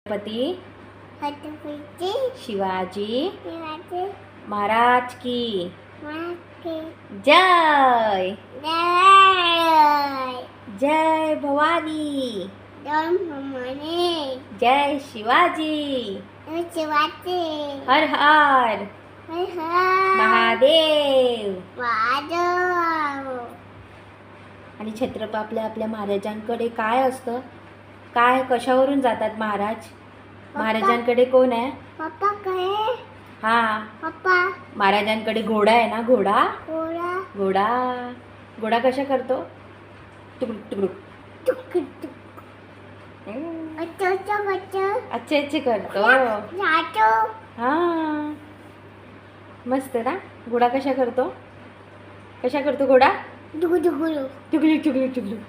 छत्रपती छत्रपती शिवाजी शिवाजी महाराज की महाराज जय जय जय भवानी म्हणे जय शिवाजी शिवाजी हर हर महादेव. आणि छत्रपती आपल्या महाराजांकडे काय असतं? काय कशावरून जातात महाराज? महाराजांकडे कोण आहे? पप्पा काय हा पप्पा महाराजांकडे घोडा आहे ना. घोडा घोडा घोडा घोडा कशा करतो? टुकडुक टुकडुक टुक अच्छे अच्छे करतो. हा मस्त ना. घोडा कशा करतो? कशा करतो घोडा? डुगु डुगु टुकलुक टुकलुक टुकलुक.